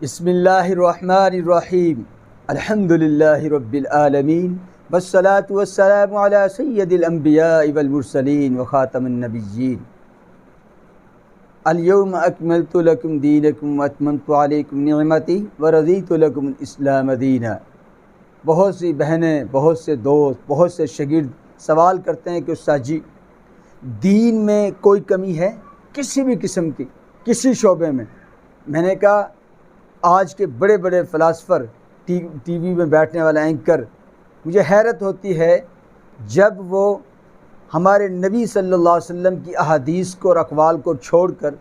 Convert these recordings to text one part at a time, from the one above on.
بسم اللہ الرحمن الرحیم الحمدللہ رب العالمین والصلاة والسلام علی سید الانبیاء والمرسلین وخاتم النبیین الیوم اکملت لکم دینکم واتممت علیکم نعمتی ورضیت لکم الاسلام دینا۔ بہت سی بہنیں، بہت سے دوست، بہت سے شاگرد سوال کرتے ہیں کہ استاد جی دین میں کوئی کمی ہے کسی بھی قسم کی، کسی شعبے میں؟ میں نے کہا آج کے بڑے بڑے فلاسفر، ٹی وی میں بیٹھنے والا اینکر، مجھے حیرت ہوتی ہے جب وہ ہمارے نبی صلی اللہ علیہ وسلم کی احادیث کو اور اقوال کو چھوڑ کر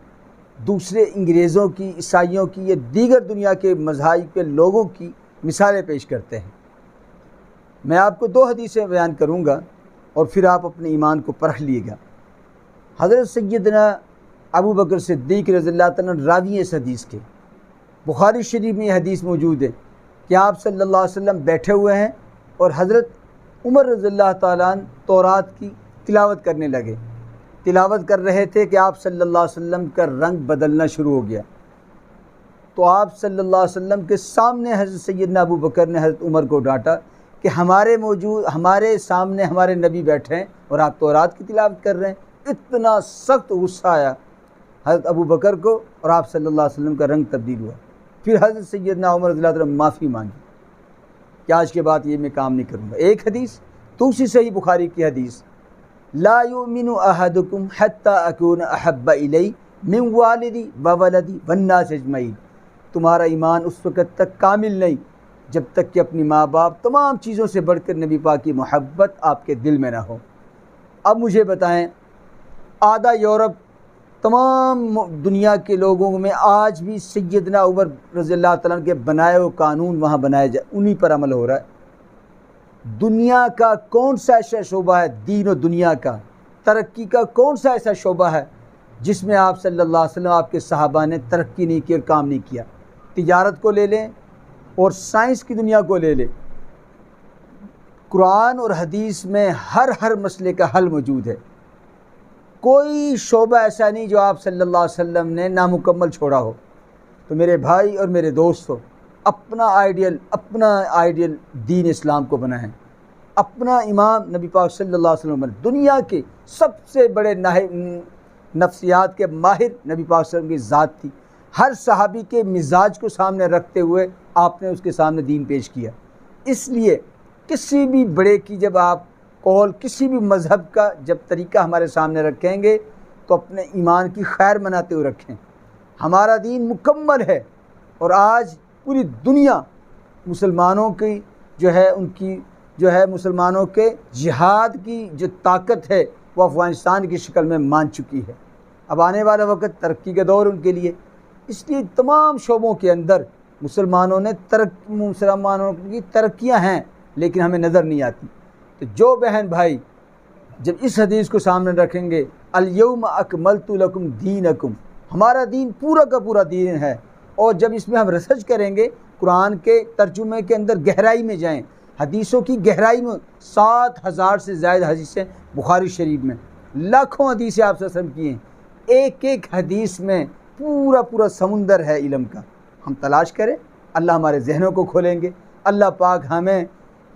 دوسرے انگریزوں کی، عیسائیوں کی یا دیگر دنیا کے مذاہب کے لوگوں کی مثالیں پیش کرتے ہیں۔ میں آپ کو 2 حدیثیں بیان کروں گا اور پھر آپ اپنے ایمان کو پرکھ لیے گا۔ حضرت سیدنا ابو بکر صدیق رضی اللہ تعالیٰ عنہ راوی اس حدیث کے، بخاری شریف میں یہ حدیث موجود ہے کہ آپ صلی اللہ علیہ وسلم بیٹھے ہوئے ہیں اور حضرت عمر رضی اللہ تعالیٰ عنہ تورات کی تلاوت کرنے لگے۔ تلاوت کر رہے تھے کہ آپ صلی اللہ علیہ وسلم کا رنگ بدلنا شروع ہو گیا، تو آپ صلی اللہ علیہ وسلم کے سامنے حضرت سیدنا ابو بکر نے حضرت عمر کو ڈانٹا کہ ہمارے سامنے ہمارے نبی بیٹھے ہیں اور آپ تورات کی تلاوت کر رہے ہیں۔ اتنا سخت غصہ آیا حضرت ابو بکر کو اور آپ صلی اللہ علیہ وسلم کا رنگ تبدیل ہوا۔ پھر حضرت سیدنا عمر رضی اللہ عنہ معافی مانگی کہ آج کے بعد یہ میں کام نہیں کروں گا۔ ایک حدیث، دوسری صحیح بخاری کی حدیث، لا یؤمن احدکم حتی اکون احب الی من والدی وولدی والناس اجمعین۔ تمہارا ایمان اس وقت تک کامل نہیں جب تک کہ اپنی ماں باپ، تمام چیزوں سے بڑھ کر نبی پاک کی محبت آپ کے دل میں نہ ہو۔ اب مجھے بتائیں، آدھا یورپ، تمام دنیا کے لوگوں میں آج بھی سیدنا عمر رضی اللہ تعالیٰ عنہ کے بنائے ہوئے قانون وہاں بنائے جائے، انہی پر عمل ہو رہا ہے۔ دنیا کا کون سا ایسا شعبہ ہے، دین و دنیا کا ترقی کا کون سا ایسا شعبہ ہے جس میں آپ صلی اللہ علیہ وسلم، آپ کے صحابہ نے ترقی نہیں کی اور کام نہیں کیا؟ تجارت کو لے لیں اور سائنس کی دنیا کو لے لیں، قرآن اور حدیث میں ہر مسئلے کا حل موجود ہے۔ کوئی شعبہ ایسا نہیں جو آپ صلی اللہ علیہ وسلم نے نامکمل چھوڑا ہو۔ تو میرے بھائی اور میرے دوستو، اپنا آئیڈیل دین اسلام کو بنائیں، اپنا امام نبی پاک صلی اللہ علیہ وسلم، دنیا کے سب سے بڑے نفسیات کے ماہر نبی پاک صلی اللہ علیہ وسلم کی ذات تھی۔ ہر صحابی کے مزاج کو سامنے رکھتے ہوئے آپ نے اس کے سامنے دین پیش کیا۔ اس لیے کسی بھی بڑے کی جب آپ قول، کسی بھی مذہب کا جب طریقہ ہمارے سامنے رکھیں گے تو اپنے ایمان کی خیر مناتے ہوئے رکھیں۔ ہمارا دین مکمل ہے اور آج پوری دنیا مسلمانوں کی مسلمانوں کے جہاد کی جو طاقت ہے وہ افغانستان کی شکل میں مان چکی ہے۔ اب آنے والا وقت ترقی کا دور ان کے لیے، اس لیے تمام شعبوں کے اندر مسلمانوں کی ترقیاں ہیں لیکن ہمیں نظر نہیں آتی۔ تو جو بہن بھائی جب اس حدیث کو سامنے رکھیں گے، الیوم اکملت لکم دینکم، ہمارا دین پورا کا پورا دین ہے، اور جب اس میں ہم ریسرچ کریں گے، قرآن کے ترجمے کے اندر گہرائی میں جائیں، حدیثوں کی گہرائی میں 7000 سے زائد حدیثیں بخاری شریف میں، لاکھوں حدیثیں آپ صلی اللہ علیہ وسلم کی ہیں، ایک حدیث میں پورا سمندر ہے علم کا۔ ہم تلاش کریں، اللہ ہمارے ذہنوں کو کھولیں گے۔ اللہ پاک ہمیں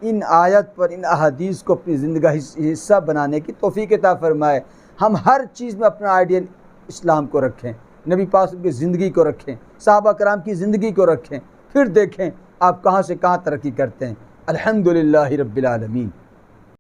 ان آیت پر، ان احادیث کو اپنی زندگی حصہ بنانے کی توفیق عطا فرمائے۔ ہم ہر چیز میں اپنا آئیڈیل اسلام کو رکھیں، نبی پاک کی زندگی کو رکھیں، صحابہ کرام کی زندگی کو رکھیں، پھر دیکھیں آپ کہاں سے کہاں ترقی کرتے ہیں۔ الحمدللہ رب العالمین۔